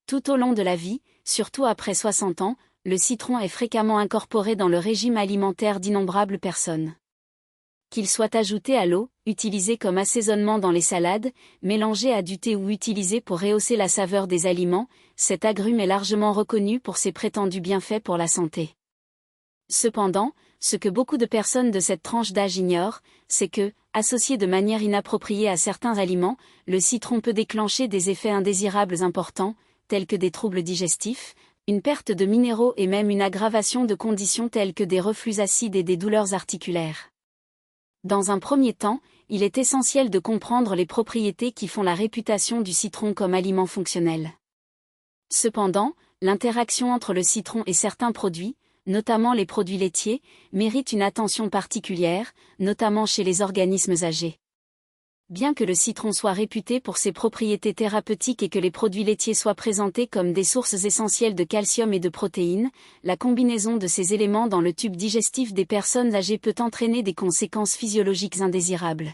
Tout au long de la vie, surtout après 60 ans, le citron est fréquemment incorporé dans le régime alimentaire d'innombrables personnes. Qu'il soit ajouté à l'eau, utilisé comme assaisonnement dans les salades, mélangé à du thé ou utilisé pour rehausser la saveur des aliments, cet agrume est largement reconnu pour ses prétendus bienfaits pour la santé. Cependant, ce que beaucoup de personnes de cette tranche d'âge ignorent, c'est que, associé de manière inappropriée à certains aliments, le citron peut déclencher des effets indésirables importants, tels que des troubles digestifs, une perte de minéraux et même une aggravation de conditions telles que des reflux acides et des douleurs articulaires. Dans un premier temps, il est essentiel de comprendre les propriétés qui font la réputation du citron comme aliment fonctionnel. Cependant, l'interaction entre le citron et certains produits, notamment les produits laitiers, mérite une attention particulière, notamment chez les organismes âgés. Bien que le citron soit réputé pour ses propriétés thérapeutiques et que les produits laitiers soient présentés comme des sources essentielles de calcium et de protéines, la combinaison de ces éléments dans le tube digestif des personnes âgées peut entraîner des conséquences physiologiques indésirables.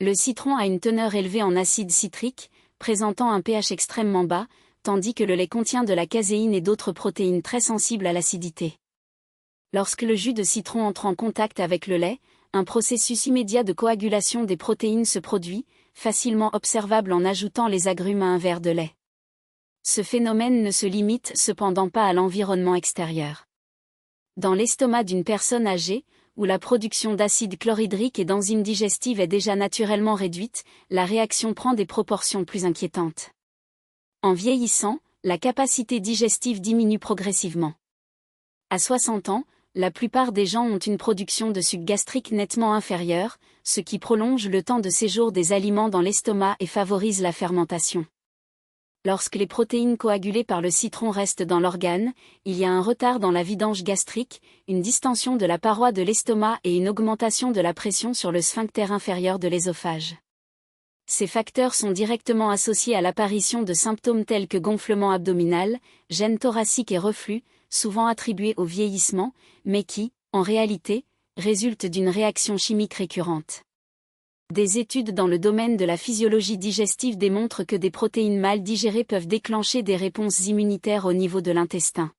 Le citron a une teneur élevée en acide citrique, présentant un pH extrêmement bas, tandis que le lait contient de la caséine et d'autres protéines très sensibles à l'acidité. Lorsque le jus de citron entre en contact avec le lait, un processus immédiat de coagulation des protéines se produit, facilement observable en ajoutant les agrumes à un verre de lait. Ce phénomène ne se limite cependant pas à l'environnement extérieur. Dans l'estomac d'une personne âgée, où la production d'acide chlorhydrique et d'enzymes digestives est déjà naturellement réduite, la réaction prend des proportions plus inquiétantes. En vieillissant, la capacité digestive diminue progressivement. À 60 ans, la plupart des gens ont une production de suc gastrique nettement inférieure, ce qui prolonge le temps de séjour des aliments dans l'estomac et favorise la fermentation. Lorsque les protéines coagulées par le citron restent dans l'organe, il y a un retard dans la vidange gastrique, une distension de la paroi de l'estomac et une augmentation de la pression sur le sphincter inférieur de l'œsophage. Ces facteurs sont directement associés à l'apparition de symptômes tels que gonflement abdominal, gêne thoracique et reflux, souvent attribués au vieillissement, mais qui, en réalité, résultent d'une réaction chimique récurrente. Des études dans le domaine de la physiologie digestive démontrent que des protéines mal digérées peuvent déclencher des réponses immunitaires au niveau de l'intestin.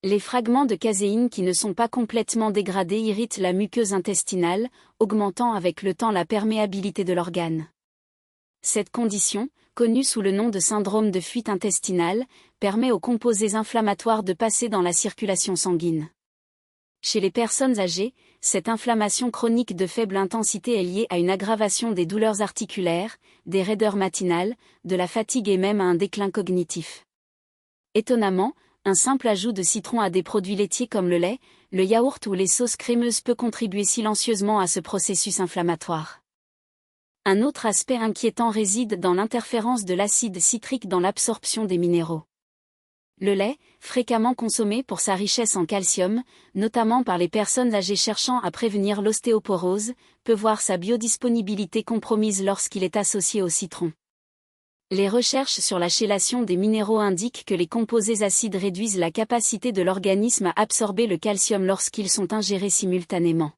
Les fragments de caséine qui ne sont pas complètement dégradés irritent la muqueuse intestinale, augmentant avec le temps la perméabilité de l'organe. Cette condition, connue sous le nom de syndrome de fuite intestinale, permet aux composés inflammatoires de passer dans la circulation sanguine. Chez les personnes âgées, cette inflammation chronique de faible intensité est liée à une aggravation des douleurs articulaires, des raideurs matinales, de la fatigue et même à un déclin cognitif. Étonnamment, un simple ajout de citron à des produits laitiers comme le lait, le yaourt ou les sauces crémeuses peut contribuer silencieusement à ce processus inflammatoire. Un autre aspect inquiétant réside dans l'interférence de l'acide citrique dans l'absorption des minéraux. Le lait, fréquemment consommé pour sa richesse en calcium, notamment par les personnes âgées cherchant à prévenir l'ostéoporose, peut voir sa biodisponibilité compromise lorsqu'il est associé au citron. Les recherches sur la chélation des minéraux indiquent que les composés acides réduisent la capacité de l'organisme à absorber le calcium lorsqu'ils sont ingérés simultanément.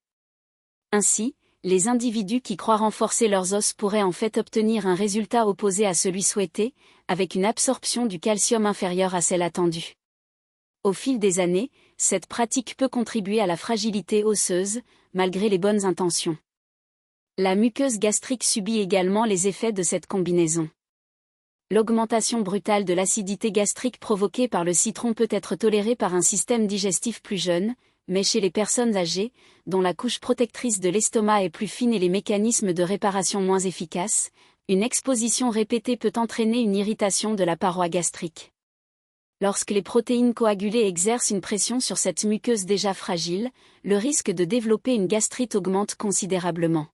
Ainsi, les individus qui croient renforcer leurs os pourraient en fait obtenir un résultat opposé à celui souhaité, avec une absorption du calcium inférieure à celle attendue. Au fil des années, cette pratique peut contribuer à la fragilité osseuse, malgré les bonnes intentions. La muqueuse gastrique subit également les effets de cette combinaison. L'augmentation brutale de l'acidité gastrique provoquée par le citron peut être tolérée par un système digestif plus jeune, mais chez les personnes âgées, dont la couche protectrice de l'estomac est plus fine et les mécanismes de réparation moins efficaces, une exposition répétée peut entraîner une irritation de la paroi gastrique. Lorsque les protéines coagulées exercent une pression sur cette muqueuse déjà fragile, le risque de développer une gastrite augmente considérablement.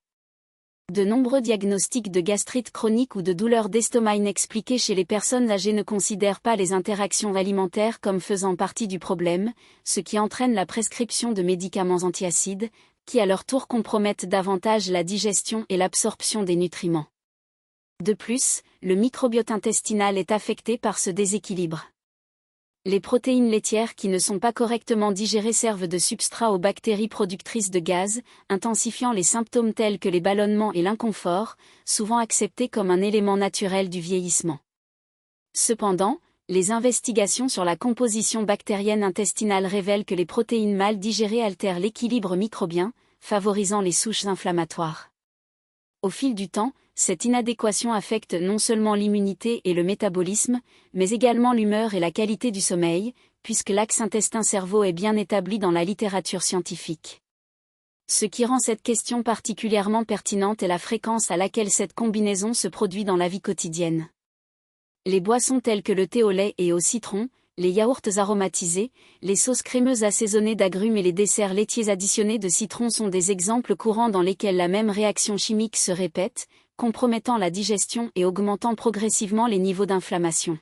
De nombreux diagnostics de gastrite chronique ou de douleurs d'estomac inexpliquées chez les personnes âgées ne considèrent pas les interactions alimentaires comme faisant partie du problème, ce qui entraîne la prescription de médicaments antiacides, qui à leur tour compromettent davantage la digestion et l'absorption des nutriments. De plus, le microbiote intestinal est affecté par ce déséquilibre. Les protéines laitières qui ne sont pas correctement digérées servent de substrat aux bactéries productrices de gaz, intensifiant les symptômes tels que les ballonnements et l'inconfort, souvent acceptés comme un élément naturel du vieillissement. Cependant, les investigations sur la composition bactérienne intestinale révèlent que les protéines mal digérées altèrent l'équilibre microbien, favorisant les souches inflammatoires. Au fil du temps, cette inadéquation affecte non seulement l'immunité et le métabolisme, mais également l'humeur et la qualité du sommeil, puisque l'axe intestin-cerveau est bien établi dans la littérature scientifique. Ce qui rend cette question particulièrement pertinente est la fréquence à laquelle cette combinaison se produit dans la vie quotidienne. Les boissons telles que le thé au lait et au citron, les yaourts aromatisés, les sauces crémeuses assaisonnées d'agrumes et les desserts laitiers additionnés de citron sont des exemples courants dans lesquels la même réaction chimique se répète, compromettant la digestion et augmentant progressivement les niveaux d'inflammation.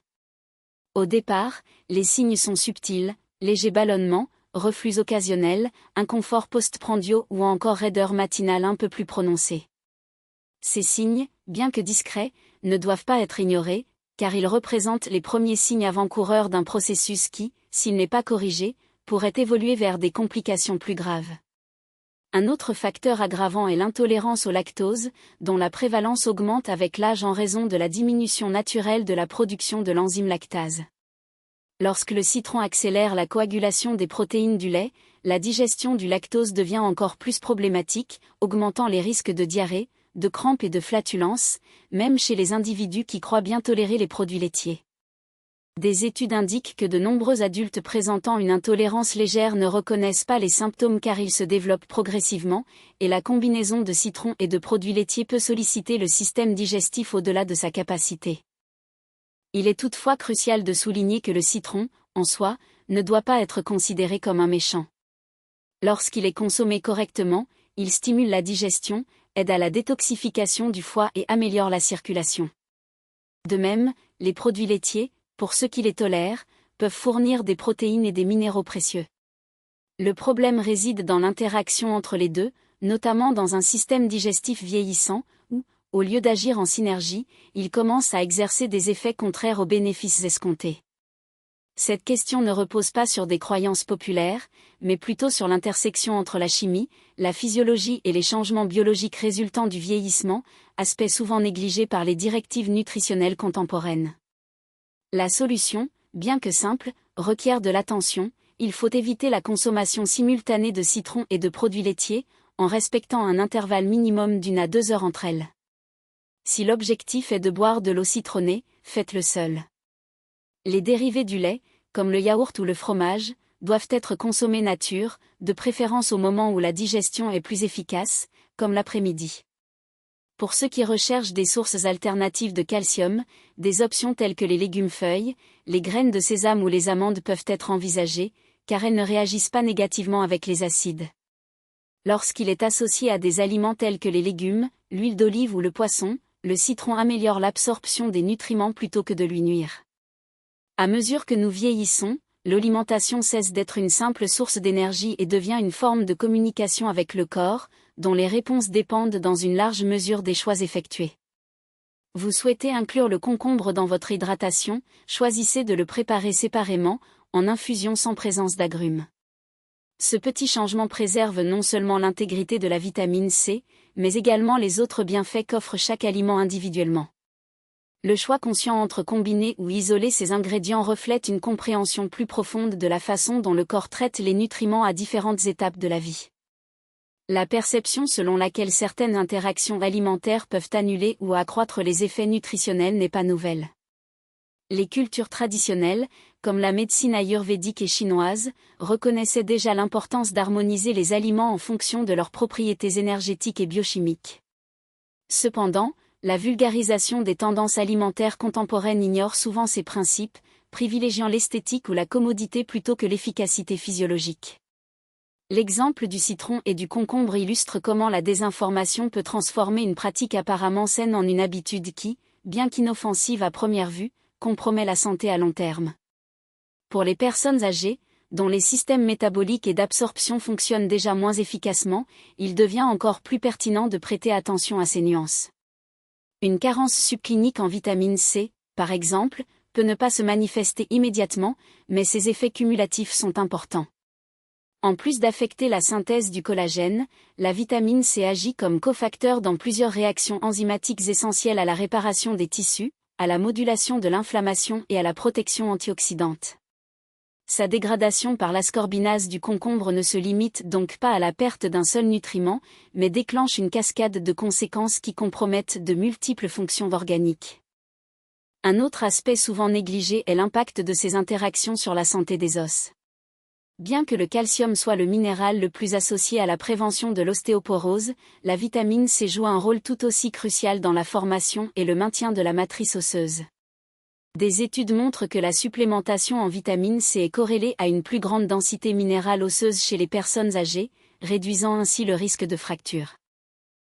Au départ, les signes sont subtils, léger ballonnement, reflux occasionnel, inconfort post-prandial ou encore raideur matinale un peu plus prononcée. Ces signes, bien que discrets, ne doivent pas être ignorés, car ils représentent les premiers signes avant-coureurs d'un processus qui, s'il n'est pas corrigé, pourrait évoluer vers des complications plus graves. Un autre facteur aggravant est l'intolérance au lactose, dont la prévalence augmente avec l'âge en raison de la diminution naturelle de la production de l'enzyme lactase. Lorsque le citron accélère la coagulation des protéines du lait, la digestion du lactose devient encore plus problématique, augmentant les risques de diarrhée, de crampes et de flatulences, même chez les individus qui croient bien tolérer les produits laitiers. Des études indiquent que de nombreux adultes présentant une intolérance légère ne reconnaissent pas les symptômes car ils se développent progressivement, et la combinaison de citron et de produits laitiers peut solliciter le système digestif au-delà de sa capacité. Il est toutefois crucial de souligner que le citron, en soi, ne doit pas être considéré comme un méchant. Lorsqu'il est consommé correctement, il stimule la digestion, aide à la détoxification du foie et améliore la circulation. De même, les produits laitiers, pour ceux qui les tolèrent, peuvent fournir des protéines et des minéraux précieux. Le problème réside dans l'interaction entre les deux, notamment dans un système digestif vieillissant, où, au lieu d'agir en synergie, il commence à exercer des effets contraires aux bénéfices escomptés. Cette question ne repose pas sur des croyances populaires, mais plutôt sur l'intersection entre la chimie, la physiologie et les changements biologiques résultant du vieillissement, aspect souvent négligé par les directives nutritionnelles contemporaines. La solution, bien que simple, requiert de l'attention. Il faut éviter la consommation simultanée de citron et de produits laitiers, en respectant un intervalle minimum d'1 à 2 heures entre elles. Si l'objectif est de boire de l'eau citronnée, faites-le seul. Les dérivés du lait, comme le yaourt ou le fromage, doivent être consommés nature, de préférence au moment où la digestion est plus efficace, comme l'après-midi. Pour ceux qui recherchent des sources alternatives de calcium, des options telles que les légumes-feuilles, les graines de sésame ou les amandes peuvent être envisagées, car elles ne réagissent pas négativement avec les acides. Lorsqu'il est associé à des aliments tels que les légumes, l'huile d'olive ou le poisson, le citron améliore l'absorption des nutriments plutôt que de lui nuire. À mesure que nous vieillissons, l'alimentation cesse d'être une simple source d'énergie et devient une forme de communication avec le corps, dont les réponses dépendent dans une large mesure des choix effectués. Vous souhaitez inclure le concombre dans votre hydratation, choisissez de le préparer séparément, en infusion sans présence d'agrumes. Ce petit changement préserve non seulement l'intégrité de la vitamine C, mais également les autres bienfaits qu'offre chaque aliment individuellement. Le choix conscient entre combiner ou isoler ces ingrédients reflète une compréhension plus profonde de la façon dont le corps traite les nutriments à différentes étapes de la vie. La perception selon laquelle certaines interactions alimentaires peuvent annuler ou accroître les effets nutritionnels n'est pas nouvelle. Les cultures traditionnelles, comme la médecine ayurvédique et chinoise, reconnaissaient déjà l'importance d'harmoniser les aliments en fonction de leurs propriétés énergétiques et biochimiques. Cependant, la vulgarisation des tendances alimentaires contemporaines ignore souvent ces principes, privilégiant l'esthétique ou la commodité plutôt que l'efficacité physiologique. L'exemple du citron et du concombre illustre comment la désinformation peut transformer une pratique apparemment saine en une habitude qui, bien qu'inoffensive à première vue, compromet la santé à long terme. Pour les personnes âgées, dont les systèmes métaboliques et d'absorption fonctionnent déjà moins efficacement, il devient encore plus pertinent de prêter attention à ces nuances. Une carence subclinique en vitamine C, par exemple, peut ne pas se manifester immédiatement, mais ses effets cumulatifs sont importants. En plus d'affecter la synthèse du collagène, la vitamine C agit comme cofacteur dans plusieurs réactions enzymatiques essentielles à la réparation des tissus, à la modulation de l'inflammation et à la protection antioxydante. Sa dégradation par l'ascorbinase du concombre ne se limite donc pas à la perte d'un seul nutriment, mais déclenche une cascade de conséquences qui compromettent de multiples fonctions organiques. Un autre aspect souvent négligé est l'impact de ces interactions sur la santé des os. Bien que le calcium soit le minéral le plus associé à la prévention de l'ostéoporose, la vitamine C joue un rôle tout aussi crucial dans la formation et le maintien de la matrice osseuse. Des études montrent que la supplémentation en vitamine C est corrélée à une plus grande densité minérale osseuse chez les personnes âgées, réduisant ainsi le risque de fracture.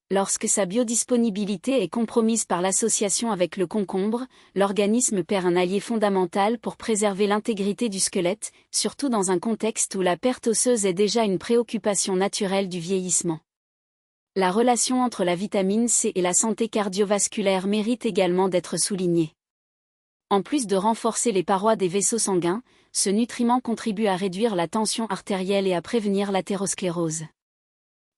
Lorsque sa biodisponibilité est compromise par l'association avec le concombre, l'organisme perd un allié fondamental pour préserver l'intégrité du squelette, surtout dans un contexte où la perte osseuse est déjà une préoccupation naturelle du vieillissement. La relation entre la vitamine C et la santé cardiovasculaire mérite également d'être soulignée. En plus de renforcer les parois des vaisseaux sanguins, ce nutriment contribue à réduire la tension artérielle et à prévenir l'athérosclérose.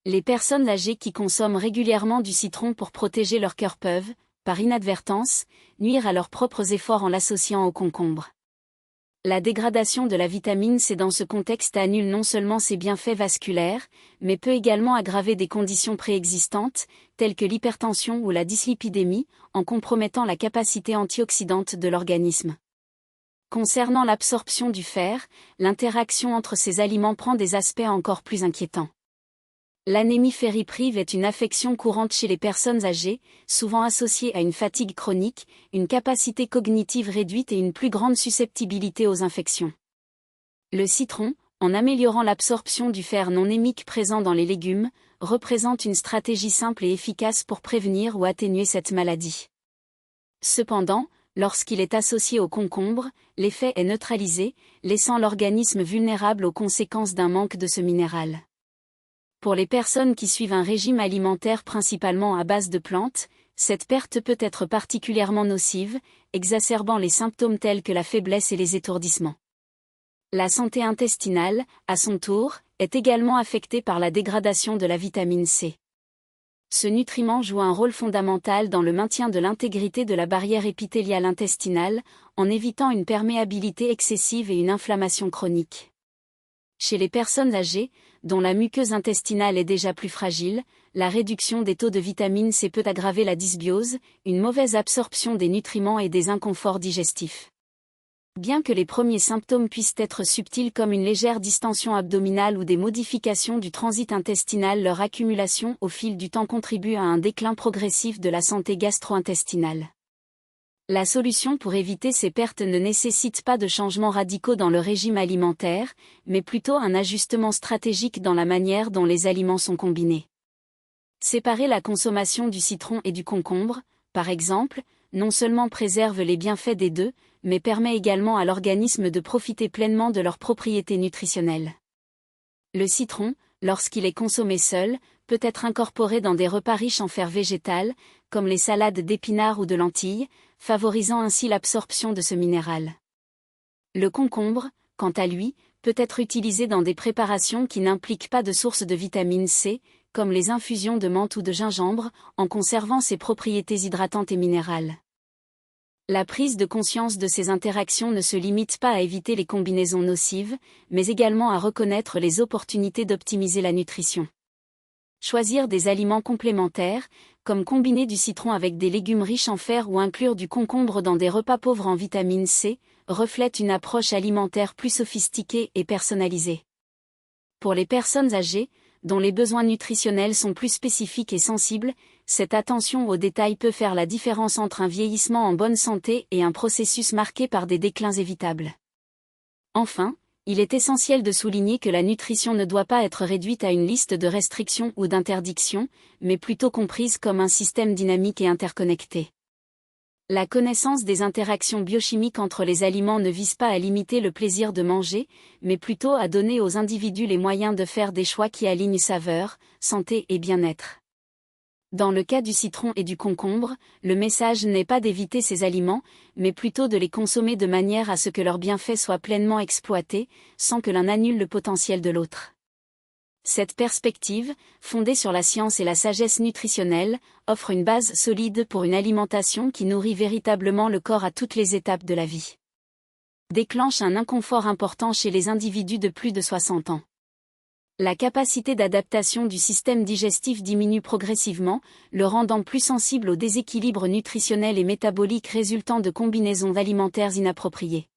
Les personnes âgées qui consomment régulièrement du citron pour protéger leur cœur peuvent, par inadvertance, nuire à leurs propres efforts en l'associant au concombre. La dégradation de la vitamine C dans ce contexte annule non seulement ses bienfaits vasculaires, mais peut également aggraver des conditions préexistantes, telles que l'hypertension ou la dyslipidémie, en compromettant la capacité antioxydante de l'organisme. Concernant l'absorption du fer, l'interaction entre ces aliments prend des aspects encore plus inquiétants. L'anémie ferriprive est une affection courante chez les personnes âgées, souvent associée à une fatigue chronique, une capacité cognitive réduite et une plus grande susceptibilité aux infections. Le citron, en améliorant l'absorption du fer non hémique présent dans les légumes, représente une stratégie simple et efficace pour prévenir ou atténuer cette maladie. Cependant, lorsqu'il est associé au concombre, l'effet est neutralisé, laissant l'organisme vulnérable aux conséquences d'un manque de ce minéral. Pour les personnes qui suivent un régime alimentaire principalement à base de plantes, cette perte peut être particulièrement nocive, exacerbant les symptômes tels que la faiblesse et les étourdissements. La santé intestinale, à son tour, est également affectée par la dégradation de la vitamine C. Ce nutriment joue un rôle fondamental dans le maintien de l'intégrité de la barrière épithéliale intestinale, en évitant une perméabilité excessive et une inflammation chronique. Chez les personnes âgées, dont la muqueuse intestinale est déjà plus fragile, la réduction des taux de vitamine C peut aggraver la dysbiose, une mauvaise absorption des nutriments et des inconforts digestifs. Bien que les premiers symptômes puissent être subtils comme une légère distension abdominale ou des modifications du transit intestinal, leur accumulation au fil du temps contribue à un déclin progressif de la santé gastro-intestinale. La solution pour éviter ces pertes ne nécessite pas de changements radicaux dans le régime alimentaire, mais plutôt un ajustement stratégique dans la manière dont les aliments sont combinés. Séparer la consommation du citron et du concombre, par exemple, non seulement préserve les bienfaits des deux, mais permet également à l'organisme de profiter pleinement de leurs propriétés nutritionnelles. Le citron, lorsqu'il est consommé seul, peut être incorporé dans des repas riches en fer végétal, comme les salades d'épinards ou de lentilles, favorisant ainsi l'absorption de ce minéral. Le concombre, quant à lui, peut être utilisé dans des préparations qui n'impliquent pas de source de vitamine C, comme les infusions de menthe ou de gingembre, en conservant ses propriétés hydratantes et minérales. La prise de conscience de ces interactions ne se limite pas à éviter les combinaisons nocives, mais également à reconnaître les opportunités d'optimiser la nutrition. Choisir des aliments complémentaires, comme combiner du citron avec des légumes riches en fer ou inclure du concombre dans des repas pauvres en vitamine C, reflète une approche alimentaire plus sophistiquée et personnalisée. Pour les personnes âgées, dont les besoins nutritionnels sont plus spécifiques et sensibles, cette attention aux détails peut faire la différence entre un vieillissement en bonne santé et un processus marqué par des déclins évitables. Enfin, il est essentiel de souligner que la nutrition ne doit pas être réduite à une liste de restrictions ou d'interdictions, mais plutôt comprise comme un système dynamique et interconnecté. La connaissance des interactions biochimiques entre les aliments ne vise pas à limiter le plaisir de manger, mais plutôt à donner aux individus les moyens de faire des choix qui alignent saveur, santé et bien-être. Dans le cas du citron et du concombre, le message n'est pas d'éviter ces aliments, mais plutôt de les consommer de manière à ce que leurs bienfaits soient pleinement exploités, sans que l'un annule le potentiel de l'autre. Cette perspective, fondée sur la science et la sagesse nutritionnelle, offre une base solide pour une alimentation qui nourrit véritablement le corps à toutes les étapes de la vie. Déclenche un inconfort important chez les individus de plus de 60 ans. La capacité d'adaptation du système digestif diminue progressivement, le rendant plus sensible aux déséquilibres nutritionnels et métaboliques résultant de combinaisons alimentaires inappropriées.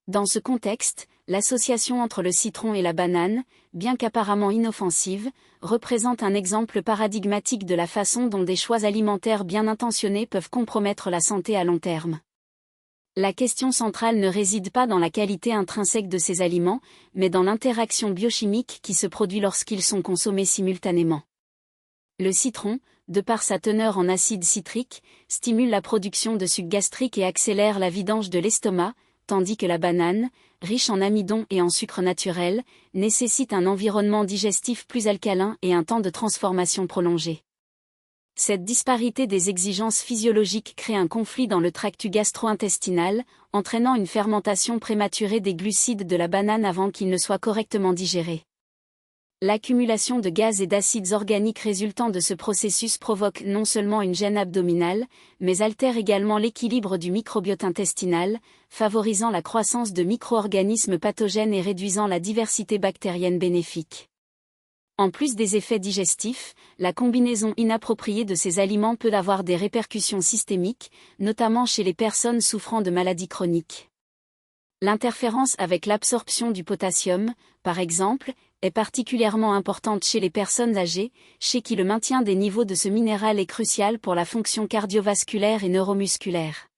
Dans ce contexte, l'association entre le citron et la banane, bien qu'apparemment inoffensive, représente un exemple paradigmatique de la façon dont des choix alimentaires bien intentionnés peuvent compromettre la santé à long terme. La question centrale ne réside pas dans la qualité intrinsèque de ces aliments, mais dans l'interaction biochimique qui se produit lorsqu'ils sont consommés simultanément. Le citron, de par sa teneur en acide citrique, stimule la production de suc gastrique et accélère la vidange de l'estomac, tandis que la banane, riche en amidon et en sucre naturel, nécessite un environnement digestif plus alcalin et un temps de transformation prolongé. Cette disparité des exigences physiologiques crée un conflit dans le tractus gastro-intestinal, entraînant une fermentation prématurée des glucides de la banane avant qu'ils ne soient correctement digérés. L'accumulation de gaz et d'acides organiques résultant de ce processus provoque non seulement une gêne abdominale, mais altère également l'équilibre du microbiote intestinal, favorisant la croissance de micro-organismes pathogènes et réduisant la diversité bactérienne bénéfique. En plus des effets digestifs, la combinaison inappropriée de ces aliments peut avoir des répercussions systémiques, notamment chez les personnes souffrant de maladies chroniques. L'interférence avec l'absorption du potassium, par exemple, est particulièrement importante chez les personnes âgées, chez qui le maintien des niveaux de ce minéral est crucial pour la fonction cardiovasculaire et neuromusculaire.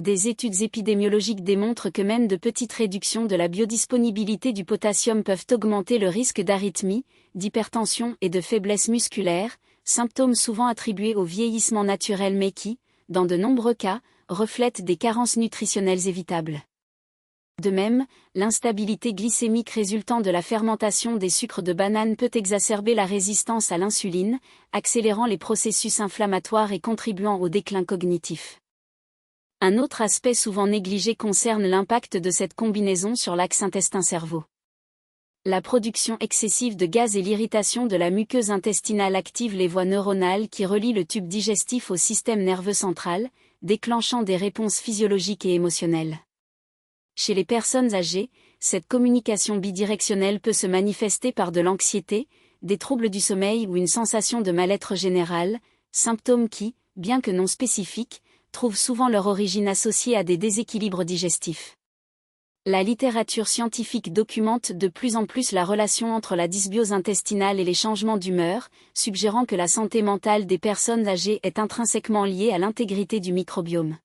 Des études épidémiologiques démontrent que même de petites réductions de la biodisponibilité du potassium peuvent augmenter le risque d'arythmie, d'hypertension et de faiblesse musculaire, symptômes souvent attribués au vieillissement naturel mais qui, dans de nombreux cas, reflètent des carences nutritionnelles évitables. De même, l'instabilité glycémique résultant de la fermentation des sucres de banane peut exacerber la résistance à l'insuline, accélérant les processus inflammatoires et contribuant au déclin cognitif. Un autre aspect souvent négligé concerne l'impact de cette combinaison sur l'axe intestin-cerveau. La production excessive de gaz et l'irritation de la muqueuse intestinale activent les voies neuronales qui relient le tube digestif au système nerveux central, déclenchant des réponses physiologiques et émotionnelles. Chez les personnes âgées, cette communication bidirectionnelle peut se manifester par de l'anxiété, des troubles du sommeil ou une sensation de mal-être général, symptômes qui, bien que non spécifiques, trouvent souvent leur origine associée à des déséquilibres digestifs. La littérature scientifique documente de plus en plus la relation entre la dysbiose intestinale et les changements d'humeur, suggérant que la santé mentale des personnes âgées est intrinsèquement liée à l'intégrité du microbiome.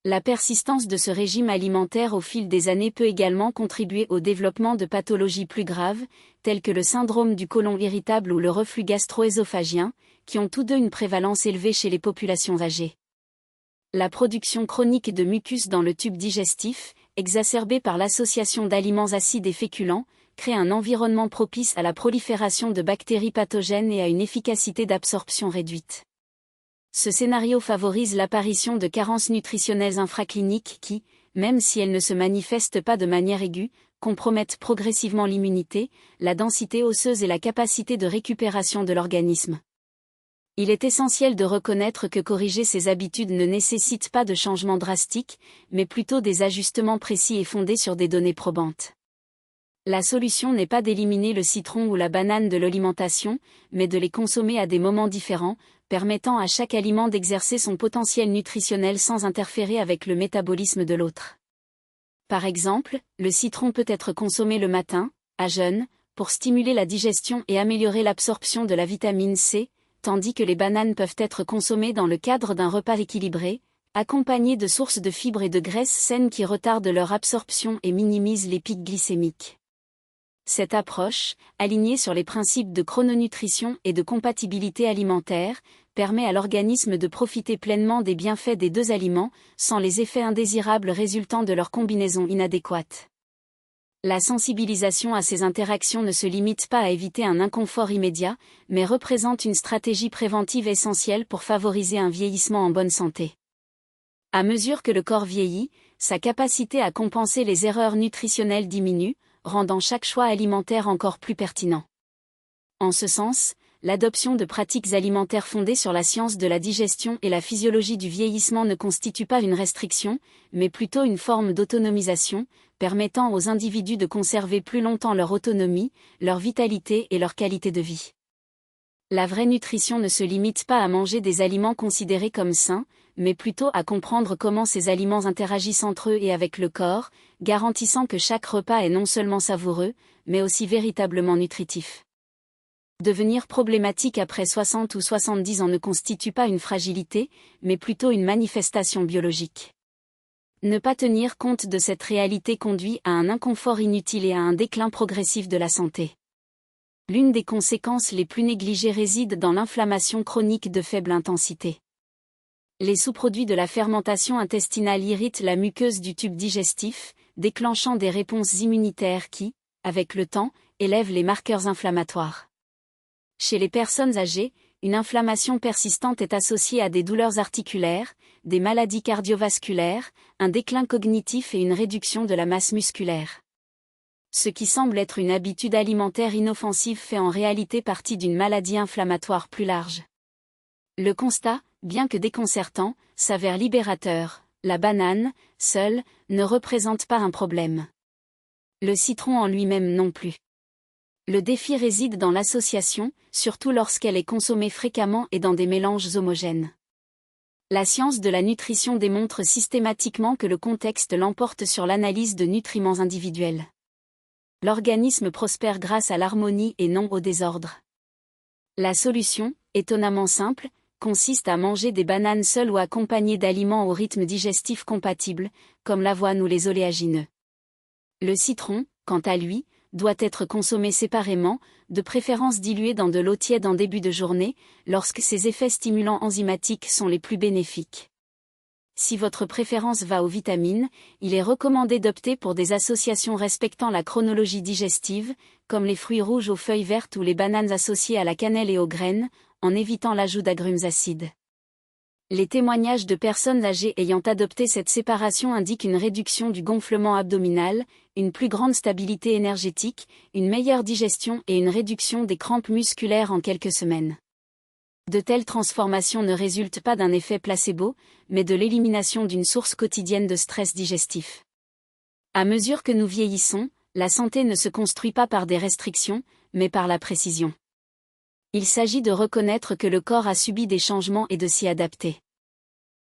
La persistance de ce régime alimentaire au fil des années peut également contribuer au développement de pathologies plus graves, telles que le syndrome du côlon irritable ou le reflux gastro-œsophagien, qui ont tous deux une prévalence élevée chez les populations âgées. La production chronique de mucus dans le tube digestif, exacerbée par l'association d'aliments acides et féculents, crée un environnement propice à la prolifération de bactéries pathogènes et à une efficacité d'absorption réduite. Ce scénario favorise l'apparition de carences nutritionnelles infracliniques qui, même si elles ne se manifestent pas de manière aiguë, compromettent progressivement l'immunité, la densité osseuse et la capacité de récupération de l'organisme. Il est essentiel de reconnaître que corriger ces habitudes ne nécessite pas de changements drastiques, mais plutôt des ajustements précis et fondés sur des données probantes. La solution n'est pas d'éliminer le citron ou la banane de l'alimentation, mais de les consommer à des moments différents, permettant à chaque aliment d'exercer son potentiel nutritionnel sans interférer avec le métabolisme de l'autre. Par exemple, le citron peut être consommé le matin, à jeûne, pour stimuler la digestion et améliorer l'absorption de la vitamine C, tandis que les bananes peuvent être consommées dans le cadre d'un repas équilibré, accompagnées de sources de fibres et de graisses saines qui retardent leur absorption et minimisent les pics glycémiques. Cette approche, alignée sur les principes de chrononutrition et de compatibilité alimentaire, permet à l'organisme de profiter pleinement des bienfaits des deux aliments, sans les effets indésirables résultant de leur combinaison inadéquate. La sensibilisation à ces interactions ne se limite pas à éviter un inconfort immédiat, mais représente une stratégie préventive essentielle pour favoriser un vieillissement en bonne santé. À mesure que le corps vieillit, sa capacité à compenser les erreurs nutritionnelles diminue, rendant chaque choix alimentaire encore plus pertinent. En ce sens, l'adoption de pratiques alimentaires fondées sur la science de la digestion et la physiologie du vieillissement ne constitue pas une restriction, mais plutôt une forme d'autonomisation, permettant aux individus de conserver plus longtemps leur autonomie, leur vitalité et leur qualité de vie. La vraie nutrition ne se limite pas à manger des aliments considérés comme sains, mais plutôt à comprendre comment ces aliments interagissent entre eux et avec le corps, garantissant que chaque repas est non seulement savoureux, mais aussi véritablement nutritif. Devenir problématique après 60 ou 70 ans ne constitue pas une fragilité, mais plutôt une manifestation biologique. Ne pas tenir compte de cette réalité conduit à un inconfort inutile et à un déclin progressif de la santé. L'une des conséquences les plus négligées réside dans l'inflammation chronique de faible intensité. Les sous-produits de la fermentation intestinale irritent la muqueuse du tube digestif, déclenchant des réponses immunitaires qui, avec le temps, élèvent les marqueurs inflammatoires. Chez les personnes âgées, une inflammation persistante est associée à des douleurs articulaires, des maladies cardiovasculaires, un déclin cognitif et une réduction de la masse musculaire. Ce qui semble être une habitude alimentaire inoffensive fait en réalité partie d'une maladie inflammatoire plus large. Le constat, bien que déconcertant, s'avère libérateur. La banane, seule, ne représente pas un problème. Le citron en lui-même non plus. Le défi réside dans l'association, surtout lorsqu'elle est consommée fréquemment et dans des mélanges homogènes. La science de la nutrition démontre systématiquement que le contexte l'emporte sur l'analyse de nutriments individuels. L'organisme prospère grâce à l'harmonie et non au désordre. La solution, étonnamment simple, consiste à manger des bananes seules ou accompagnées d'aliments au rythme digestif compatible, comme l'avoine ou les oléagineux. Le citron, quant à lui, doit être consommé séparément, de préférence dilué dans de l'eau tiède en début de journée, lorsque ses effets stimulants enzymatiques sont les plus bénéfiques. Si votre préférence va aux vitamines, il est recommandé d'opter pour des associations respectant la chronologie digestive, comme les fruits rouges aux feuilles vertes ou les bananes associées à la cannelle et aux graines, en évitant l'ajout d'agrumes acides. Les témoignages de personnes âgées ayant adopté cette séparation indiquent une réduction du gonflement abdominal, une plus grande stabilité énergétique, une meilleure digestion et une réduction des crampes musculaires en quelques semaines. De telles transformations ne résultent pas d'un effet placebo, mais de l'élimination d'une source quotidienne de stress digestif. À mesure que nous vieillissons, la santé ne se construit pas par des restrictions, mais par la précision. Il s'agit de reconnaître que le corps a subi des changements et de s'y adapter.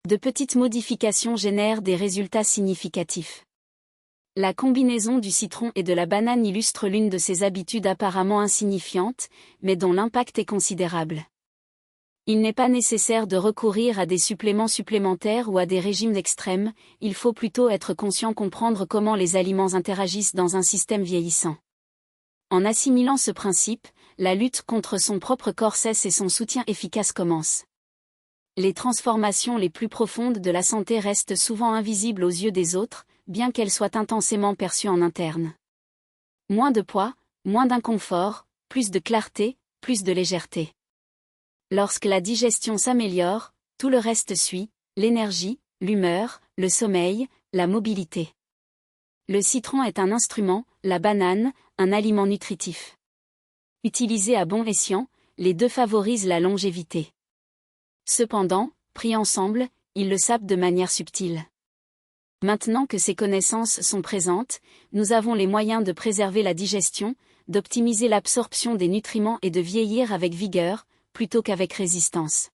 De petites modifications génèrent des résultats significatifs. La combinaison du citron et de la banane illustre l'une de ces habitudes apparemment insignifiantes, mais dont l'impact est considérable. Il n'est pas nécessaire de recourir à des suppléments supplémentaires ou à des régimes extrêmes, il faut plutôt être conscient, comprendre comment les aliments interagissent dans un système vieillissant. En assimilant ce principe, la lutte contre son propre corps cesse et son soutien efficace commence. Les transformations les plus profondes de la santé restent souvent invisibles aux yeux des autres, bien qu'elles soient intensément perçues en interne. Moins de poids, moins d'inconfort, plus de clarté, plus de légèreté. Lorsque la digestion s'améliore, tout le reste suit, l'énergie, l'humeur, le sommeil, la mobilité. Le citron est un instrument, la banane, un aliment nutritif. Utilisés à bon escient, les deux favorisent la longévité. Cependant, pris ensemble, ils le sapent de manière subtile. Maintenant que ces connaissances sont présentes, nous avons les moyens de préserver la digestion, d'optimiser l'absorption des nutriments et de vieillir avec vigueur, plutôt qu'avec résistance.